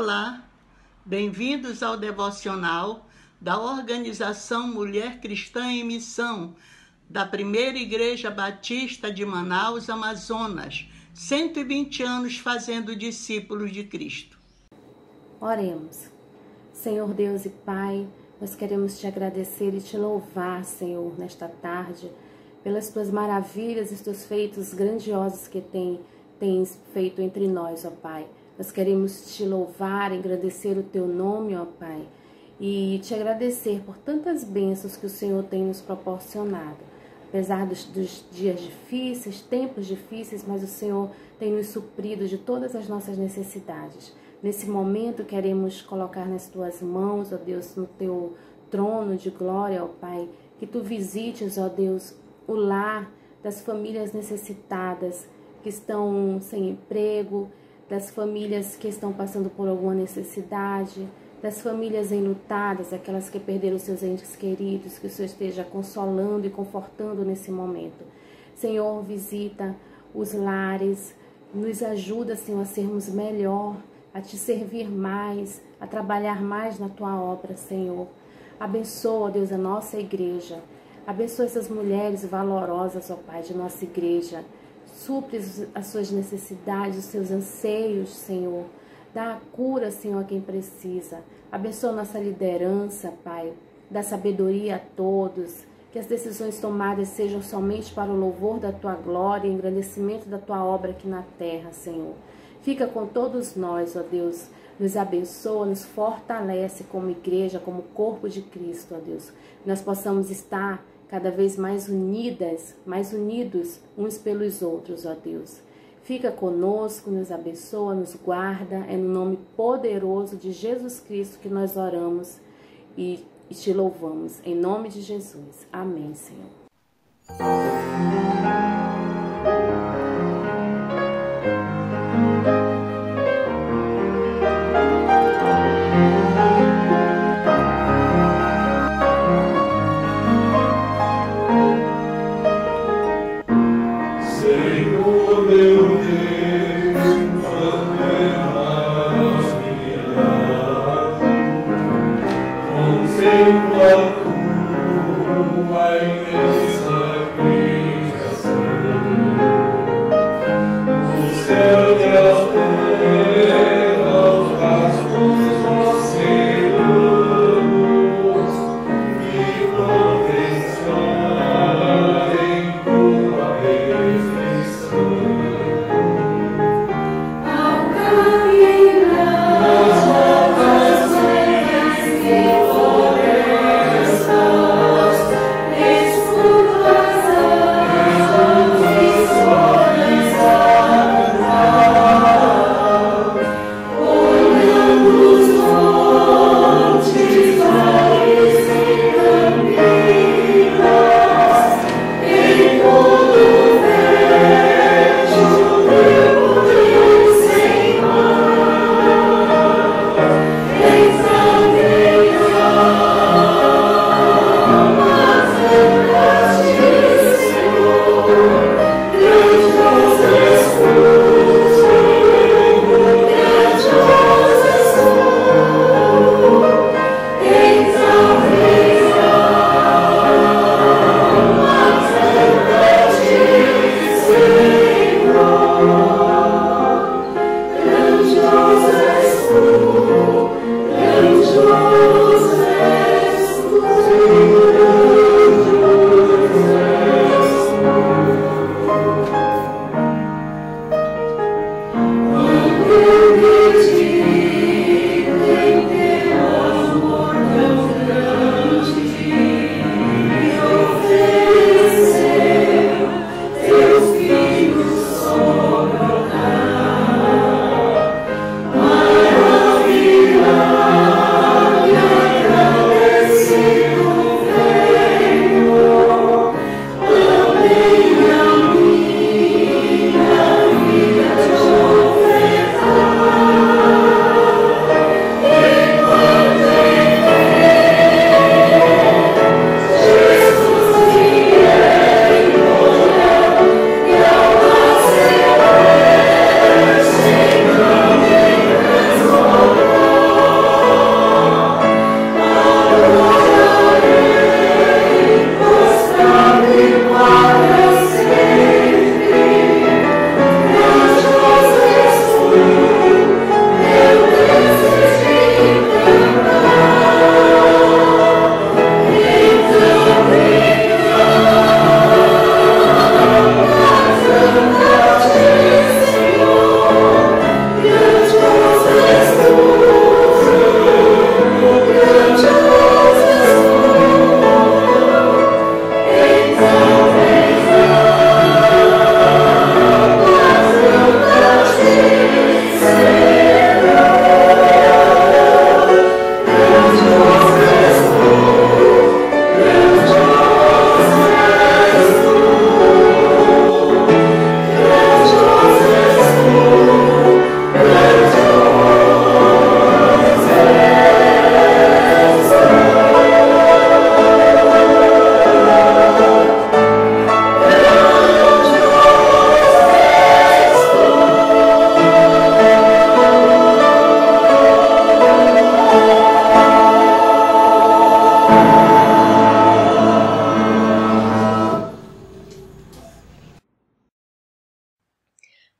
Olá, bem-vindos ao devocional da Organização Mulher Cristã em Missão, da Primeira Igreja Batista de Manaus, Amazonas, 120 anos fazendo discípulos de Cristo. Oremos. Senhor Deus e Pai, nós queremos te agradecer e te louvar, Senhor, nesta tarde, pelas tuas maravilhas e teus feitos grandiosos que tens feito entre nós, ó Pai. Nós queremos te louvar, engrandecer o teu nome, ó Pai, e te agradecer por tantas bênçãos que o Senhor tem nos proporcionado. Apesar dos dias difíceis, tempos difíceis, mas o Senhor tem nos suprido de todas as nossas necessidades. Nesse momento, queremos colocar nas tuas mãos, ó Deus, no teu trono de glória, ó Pai, que tu visites, ó Deus, o lar das famílias necessitadas, que estão sem emprego, das famílias que estão passando por alguma necessidade, das famílias enlutadas, aquelas que perderam seus entes queridos, que o Senhor esteja consolando e confortando nesse momento. Senhor, visita os lares, nos ajuda, Senhor, a sermos melhor, a te servir mais, a trabalhar mais na tua obra, Senhor. Abençoa, Deus, a nossa igreja. Abençoa essas mulheres valorosas, ó Pai, de nossa igreja. Supre as suas necessidades, os seus anseios, Senhor. Dá a cura, Senhor, a quem precisa. Abençoa nossa liderança, Pai. Dá sabedoria a todos. Que as decisões tomadas sejam somente para o louvor da Tua glória e engrandecimento da Tua obra aqui na terra, Senhor. Fica com todos nós, ó Deus. Nos abençoa, nos fortalece como igreja, como corpo de Cristo, ó Deus. Que nós possamos estar cada vez mais unidas, mais unidos uns pelos outros, ó Deus. Fica conosco, nos abençoa, nos guarda. É no nome poderoso de Jesus Cristo que nós oramos e te louvamos. Em nome de Jesus. Amém, Senhor.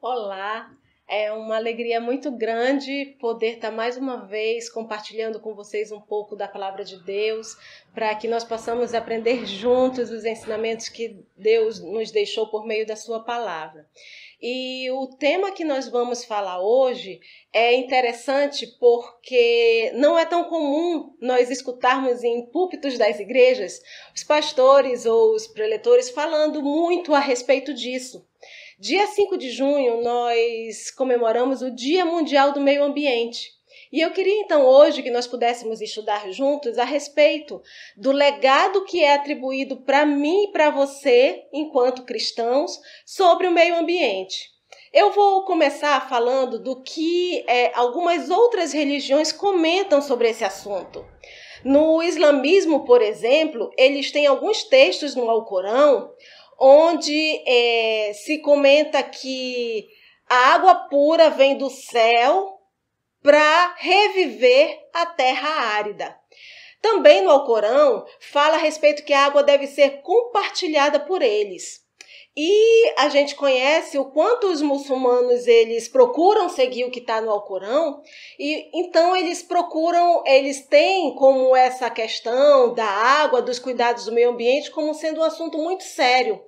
Olá, é uma alegria muito grande poder estar mais uma vez compartilhando com vocês um pouco da palavra de Deus, para que nós possamos aprender juntos os ensinamentos que Deus nos deixou por meio da sua palavra. E o tema que nós vamos falar hoje é interessante porque não é tão comum nós escutarmos em púlpitos das igrejas os pastores ou os preletores falando muito a respeito disso. Dia 5 de junho, nós comemoramos o Dia Mundial do Meio Ambiente. E eu queria então hoje que nós pudéssemos estudar juntos a respeito do legado que é atribuído para mim e para você, enquanto cristãos, sobre o meio ambiente. Eu vou começar falando do que algumas outras religiões comentam sobre esse assunto. No islamismo, por exemplo, eles têm alguns textos no Alcorão onde se comenta que a água pura vem do céu para reviver a terra árida. Também no Alcorão fala a respeito que a água deve ser compartilhada por eles. E a gente conhece o quanto os muçulmanos eles procuram seguir o que está no Alcorão, e então eles têm como essa questão da água, dos cuidados do meio ambiente, como sendo um assunto muito sério.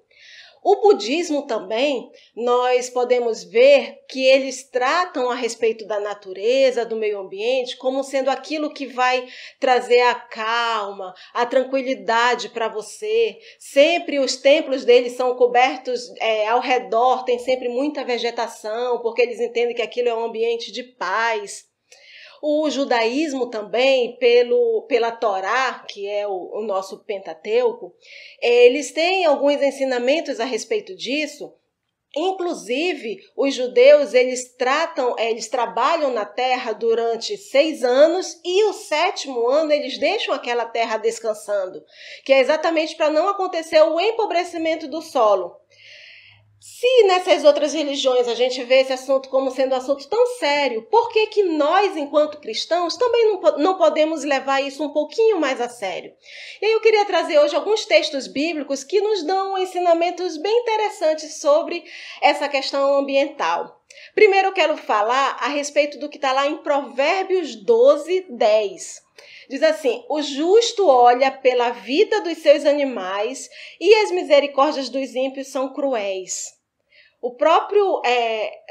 O budismo também, nós podemos ver que eles tratam a respeito da natureza, do meio ambiente, como sendo aquilo que vai trazer a calma, a tranquilidade para você. Sempre os templos deles são cobertos ao redor, tem sempre muita vegetação, porque eles entendem que aquilo é um ambiente de paz. O judaísmo também, pela Torá, que é o nosso Pentateuco, eles têm alguns ensinamentos a respeito disso. Inclusive, os judeus, eles trabalham na terra durante 6 anos e o 7º ano eles deixam aquela terra descansando, que é exatamente para não acontecer o empobrecimento do solo. Se nessas outras religiões a gente vê esse assunto como sendo um assunto tão sério, por que nós, enquanto cristãos, também não podemos levar isso um pouquinho mais a sério? E aí eu queria trazer hoje alguns textos bíblicos que nos dão ensinamentos bem interessantes sobre essa questão ambiental. Primeiro eu quero falar a respeito do que está lá em Provérbios 12, 10. Diz assim: o justo olha pela vida dos seus animais e as misericórdias dos ímpios são cruéis.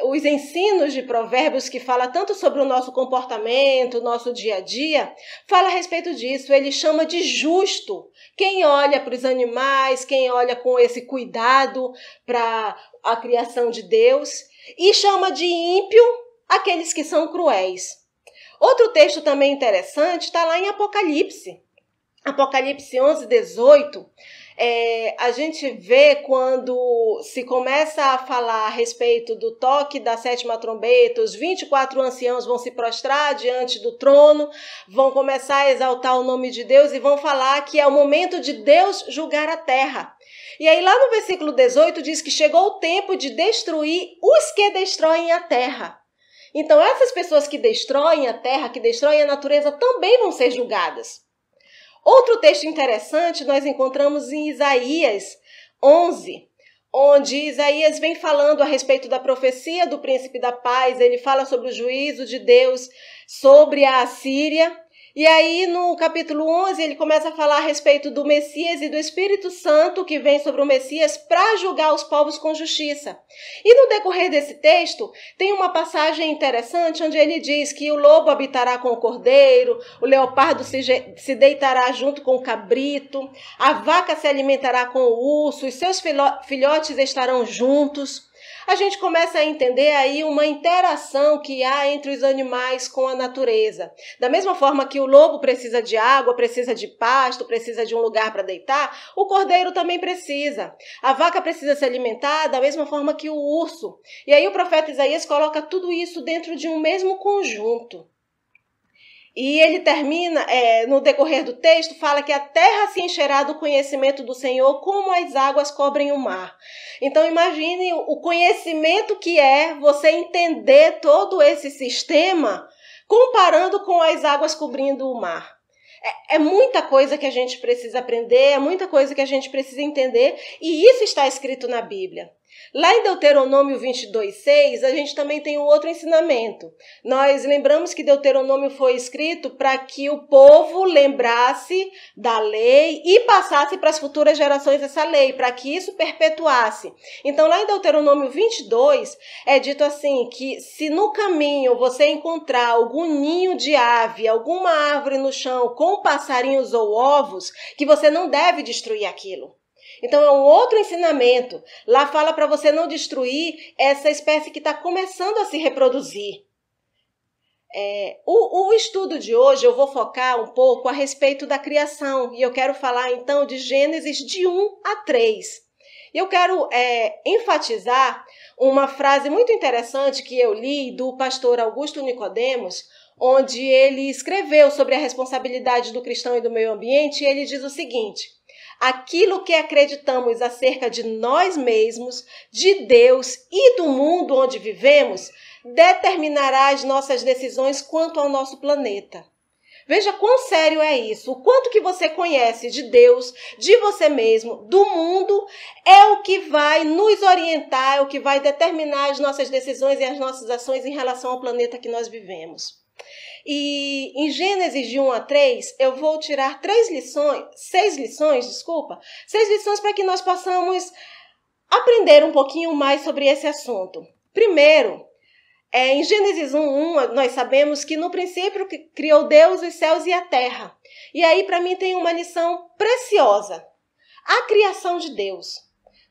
Os ensinos de Provérbios, que fala tanto sobre o nosso comportamento, o nosso dia a dia, fala a respeito disso. Ele chama de justo quem olha para os animais, quem olha com esse cuidado para a criação de Deus, e chama de ímpio aqueles que são cruéis. Outro texto também interessante está lá em Apocalipse. Apocalipse 11, 18. A gente vê quando se começa a falar a respeito do toque da 7ª trombeta, os 24 anciãos vão se prostrar diante do trono, vão começar a exaltar o nome de Deus e vão falar que é o momento de Deus julgar a terra. E aí lá no versículo 18 diz que chegou o tempo de destruir os que destroem a terra. Então essas pessoas que destroem a terra, que destroem a natureza, também vão ser julgadas. Outro texto interessante nós encontramos em Isaías 11, onde Isaías vem falando a respeito da profecia do príncipe da paz. Ele fala sobre o juízo de Deus sobre a Assíria. E aí no capítulo 11 ele começa a falar a respeito do Messias e do Espírito Santo que vem sobre o Messias para julgar os povos com justiça. E no decorrer desse texto tem uma passagem interessante onde ele diz que o lobo habitará com o cordeiro, o leopardo se deitará junto com o cabrito, a vaca se alimentará com o urso, os seus filhotes estarão juntos. A gente começa a entender aí uma interação que há entre os animais com a natureza. Da mesma forma que o lobo precisa de água, precisa de pasto, precisa de um lugar para deitar, o cordeiro também precisa. A vaca precisa se alimentar da mesma forma que o urso. E aí o profeta Isaías coloca tudo isso dentro de um mesmo conjunto. E ele termina, no decorrer do texto, fala que a terra se encherá do conhecimento do Senhor como as águas cobrem o mar. Então imagine o conhecimento que é você entender todo esse sistema comparando com as águas cobrindo o mar. É muita coisa que a gente precisa aprender, é muita coisa que a gente precisa entender, e isso está escrito na Bíblia. Lá em Deuteronômio 22:6, a gente também tem um outro ensinamento. Nós lembramos que Deuteronômio foi escrito para que o povo lembrasse da lei e passasse para as futuras gerações essa lei, para que isso perpetuasse. Então, lá em Deuteronômio 22, é dito assim, que se no caminho você encontrar algum ninho de ave, alguma árvore no chão com passarinhos ou ovos, que você não deve destruir aquilo. Então é um outro ensinamento. Lá fala para você não destruir essa espécie que está começando a se reproduzir. O estudo de hoje eu vou focar um pouco a respeito da criação. E eu quero falar então de Gênesis de 1 a 3. Eu quero enfatizar uma frase muito interessante que eu li do pastor Augusto Nicodemos, onde ele escreveu sobre a responsabilidade do cristão e do meio ambiente, e ele diz o seguinte: aquilo que acreditamos acerca de nós mesmos, de Deus e do mundo onde vivemos, determinará as nossas decisões quanto ao nosso planeta. Veja quão sério é isso. O quanto que você conhece de Deus, de você mesmo, do mundo, é o que vai nos orientar, é o que vai determinar as nossas decisões e as nossas ações em relação ao planeta que nós vivemos. E em Gênesis de 1 a 3, eu vou tirar 6 lições para que nós possamos aprender um pouquinho mais sobre esse assunto. Primeiro, em Gênesis 1, nós sabemos que no princípio criou Deus os céus e a terra. E aí, para mim, tem uma lição preciosa. A criação de Deus.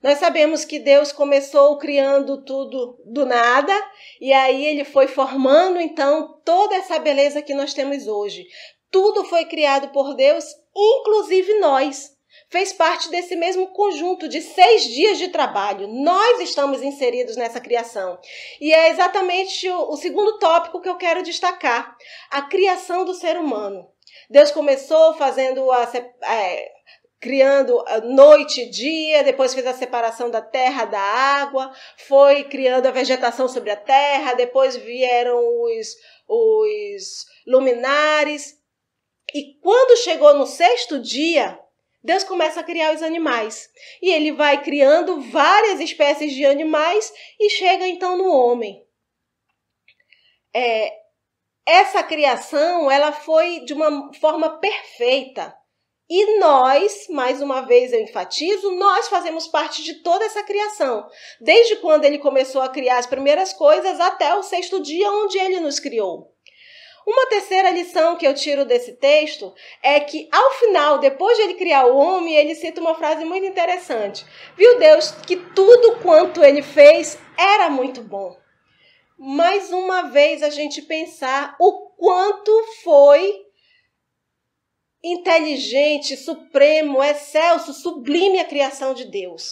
Nós sabemos que Deus começou criando tudo do nada, e aí ele foi formando, então, toda essa beleza que nós temos hoje. Tudo foi criado por Deus, inclusive nós. Fez parte desse mesmo conjunto de 6 dias de trabalho. Nós estamos inseridos nessa criação. E é exatamente o segundo tópico que eu quero destacar. A criação do ser humano. Deus começou criando noite e dia, depois fez a separação da terra da água, foi criando a vegetação sobre a terra, depois vieram os luminares. E quando chegou no 6º dia, Deus começa a criar os animais. E ele vai criando várias espécies de animais e chega então no homem. Essa criação, ela foi de uma forma perfeita. E nós, mais uma vez eu enfatizo, nós fazemos parte de toda essa criação. Desde quando ele começou a criar as primeiras coisas até o 6º dia, onde ele nos criou. Uma terceira lição que eu tiro desse texto é que, ao final, depois de ele criar o homem, ele cita uma frase muito interessante. Viu Deus que tudo quanto ele fez era muito bom. Mais uma vez a gente pensar o quanto foi inteligente, supremo, excelso, sublime a criação de Deus.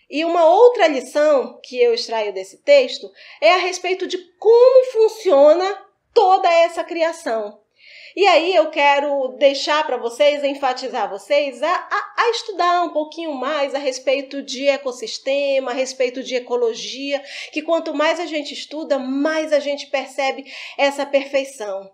E uma outra lição que eu extraio desse texto é a respeito de como funciona toda essa criação. E aí eu quero deixar para vocês, enfatizar vocês a estudar um pouquinho mais a respeito de ecossistema, a respeito de ecologia, que quanto mais a gente estuda, mais a gente percebe essa perfeição.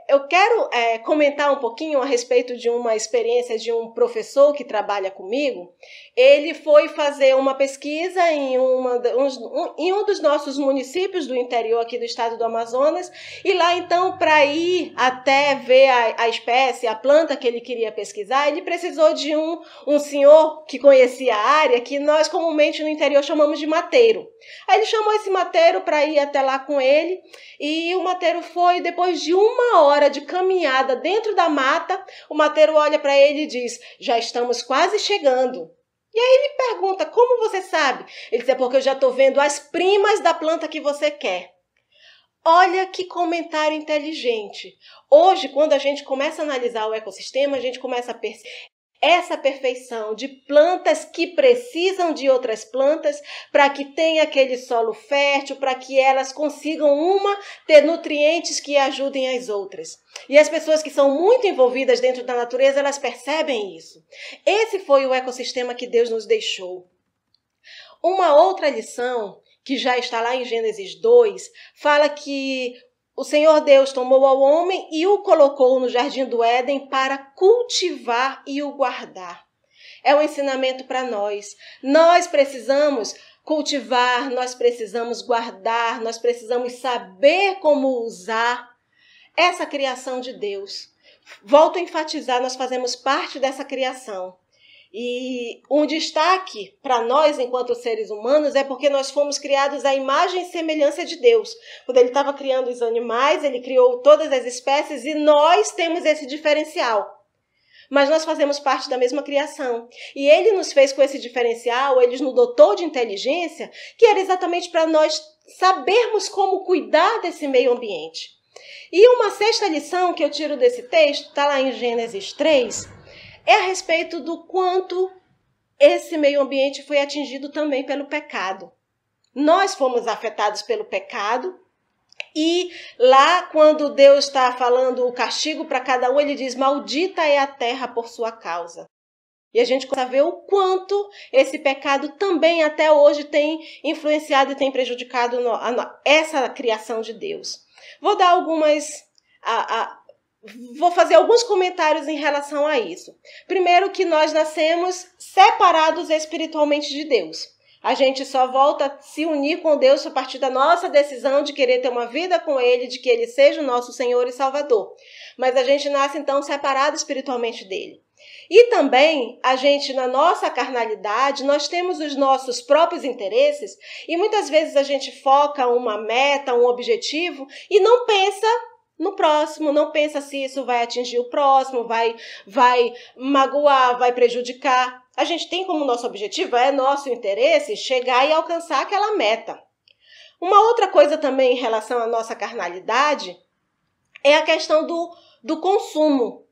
Eu quero comentar um pouquinho a respeito de uma experiência de um professor que trabalha comigo. Ele foi fazer uma pesquisa em um dos nossos municípios do interior aqui do estado do Amazonas, e lá então, para ir até ver a espécie, a planta que ele queria pesquisar, ele precisou de um senhor que conhecia a área, que nós comumente no interior chamamos de mateiro. Aí ele chamou esse mateiro para ir até lá com ele, e o mateiro foi, depois de 1 hora de caminhada dentro da mata, o mateiro olha para ele e diz: já estamos quase chegando. E aí ele pergunta: como você sabe? Ele diz: é porque eu já estou vendo as primas da planta que você quer. Olha que comentário inteligente. Hoje, quando a gente começa a analisar o ecossistema, a gente começa a perceber essa perfeição de plantas que precisam de outras plantas para que tenha aquele solo fértil, para que elas consigam ter nutrientes que ajudem as outras. E as pessoas que são muito envolvidas dentro da natureza, elas percebem isso. Esse foi o ecossistema que Deus nos deixou. Uma outra lição, que já está lá em Gênesis 2, fala que o Senhor Deus tomou ao homem e o colocou no jardim do Éden para cultivar e o guardar. é um ensinamento para nós. Nós precisamos cultivar, nós precisamos guardar, nós precisamos saber como usar essa criação de Deus. Volto a enfatizar, nós fazemos parte dessa criação. E um destaque para nós, enquanto seres humanos, é porque nós fomos criados à imagem e semelhança de Deus. Quando ele estava criando os animais, ele criou todas as espécies e nós temos esse diferencial. Mas nós fazemos parte da mesma criação. E ele nos fez com esse diferencial, ele nos dotou de inteligência, que era exatamente para nós sabermos como cuidar desse meio ambiente. E uma sexta lição que eu tiro desse texto, está lá em Gênesis 3, é a respeito do quanto esse meio ambiente foi atingido também pelo pecado. Nós fomos afetados pelo pecado e lá quando Deus está falando o castigo para cada um, ele diz, maldita é a terra por sua causa. E a gente consegue ver o quanto esse pecado também até hoje tem influenciado e tem prejudicado essa criação de Deus. Vou dar Vou fazer alguns comentários em relação a isso. Primeiro, que nós nascemos separados espiritualmente de Deus. A gente só volta a se unir com Deus a partir da nossa decisão de querer ter uma vida com Ele, de que Ele seja o nosso Senhor e Salvador. Mas a gente nasce, então, separado espiritualmente dEle. E também, a gente, na nossa carnalidade, nós temos os nossos próprios interesses e muitas vezes a gente foca uma meta, um objetivo e não pensa no próximo, não pensa se isso vai atingir o próximo, vai magoar, vai prejudicar. A gente tem como nosso objetivo, é nosso interesse, chegar e alcançar aquela meta. Uma outra coisa também em relação à nossa carnalidade é a questão do consumo.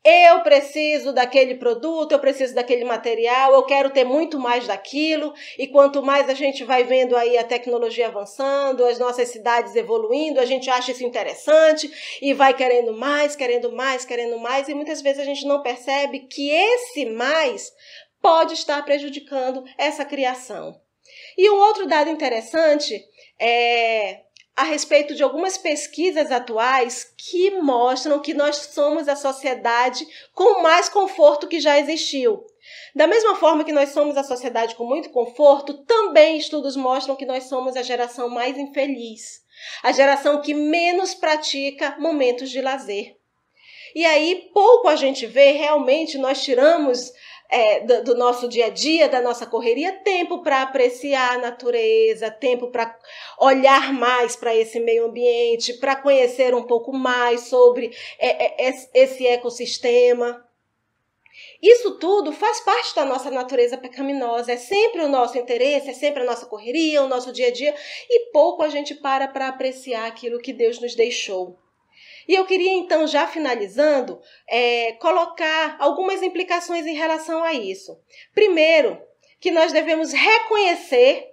Eu preciso daquele produto, eu preciso daquele material, eu quero ter muito mais daquilo, e quanto mais a gente vai vendo aí a tecnologia avançando, as nossas cidades evoluindo, a gente acha isso interessante e vai querendo mais, e muitas vezes a gente não percebe que esse mais pode estar prejudicando essa criação. E um outro dado interessante é a respeito de algumas pesquisas atuais que mostram que nós somos a sociedade com mais conforto que já existiu. Da mesma forma que nós somos a sociedade com muito conforto, também estudos mostram que nós somos a geração mais infeliz, a geração que menos pratica momentos de lazer. E aí, pouco a gente vê, realmente, nós tiramos do nosso dia a dia, da nossa correria, tempo para apreciar a natureza, tempo para olhar mais para esse meio ambiente, para conhecer um pouco mais sobre esse ecossistema. Isso tudo faz parte da nossa natureza pecaminosa, é sempre o nosso interesse, é sempre a nossa correria, o nosso dia a dia, e pouco a gente para apreciar aquilo que Deus nos deixou. E eu queria, então, já finalizando, colocar algumas implicações em relação a isso. Primeiro, que nós devemos reconhecer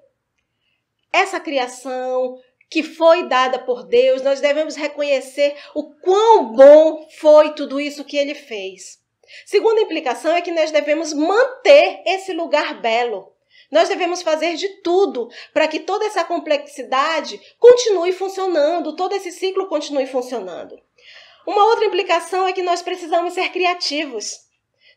essa criação que foi dada por Deus, nós devemos reconhecer o quão bom foi tudo isso que Ele fez. Segunda implicação é que nós devemos manter esse lugar belo. Nós devemos fazer de tudo para que toda essa complexidade continue funcionando, todo esse ciclo continue funcionando. Uma outra implicação é que nós precisamos ser criativos.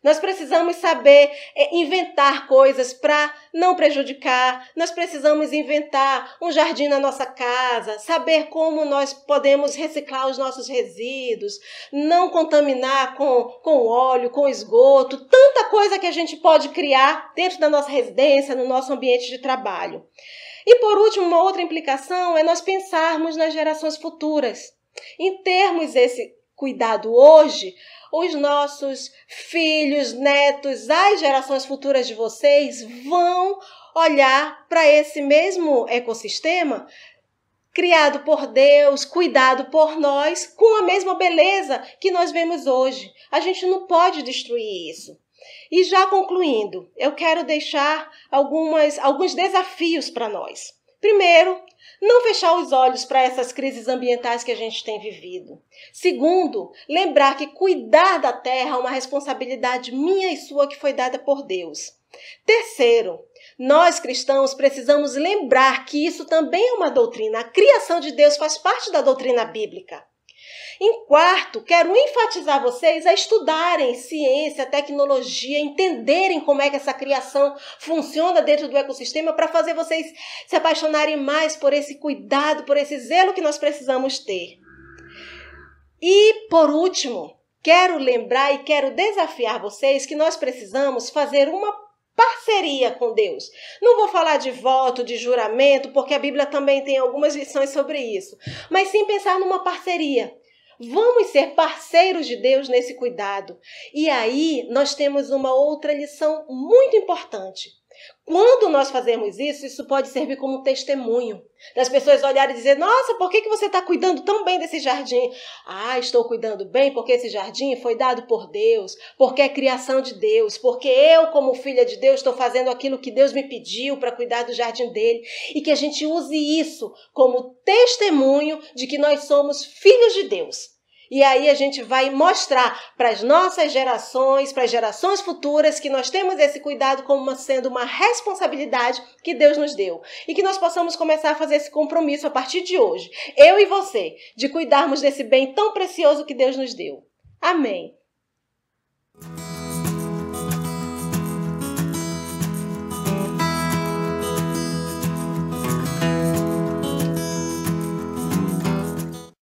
Nós precisamos saber inventar coisas para não prejudicar. Nós precisamos inventar um jardim na nossa casa, saber como nós podemos reciclar os nossos resíduos, não contaminar com óleo, com esgoto, tanta coisa que a gente pode criar dentro da nossa residência, no nosso ambiente de trabalho. E por último, uma outra implicação é nós pensarmos nas gerações futuras. Em termos esse cuidado hoje, os nossos filhos, netos, as gerações futuras de vocês vão olhar para esse mesmo ecossistema criado por Deus, cuidado por nós, com a mesma beleza que nós vemos hoje. A gente não pode destruir isso. E já concluindo, eu quero deixar alguns desafios para nós. Primeiro, não fechar os olhos para essas crises ambientais que a gente tem vivido. Segundo, lembrar que cuidar da terra é uma responsabilidade minha e sua que foi dada por Deus. Terceiro, nós cristãos precisamos lembrar que isso também é uma doutrina. A criação de Deus faz parte da doutrina bíblica. Em quarto, quero enfatizar vocês a estudarem ciência, tecnologia, entenderem como é que essa criação funciona dentro do ecossistema para fazer vocês se apaixonarem mais por esse cuidado, por esse zelo que nós precisamos ter. E, por último, quero lembrar e quero desafiar vocês que nós precisamos fazer uma parceria com Deus. Não vou falar de voto, de juramento, porque a Bíblia também tem algumas lições sobre isso, mas sim pensar numa parceria. Vamos ser parceiros de Deus nesse cuidado. E aí nós temos uma outra lição muito importante. Quando nós fazemos isso, isso pode servir como testemunho. Das pessoas olharem e dizer, nossa, por que você está cuidando tão bem desse jardim? Ah, estou cuidando bem porque esse jardim foi dado por Deus, porque é criação de Deus, porque eu, como filha de Deus, estou fazendo aquilo que Deus me pediu para cuidar do jardim dele. E que a gente use isso como testemunho de que nós somos filhos de Deus. E aí a gente vai mostrar para as nossas gerações, para as gerações futuras, que nós temos esse cuidado como sendo uma responsabilidade que Deus nos deu. E que nós possamos começar a fazer esse compromisso a partir de hoje, eu e você, de cuidarmos desse bem tão precioso que Deus nos deu. Amém.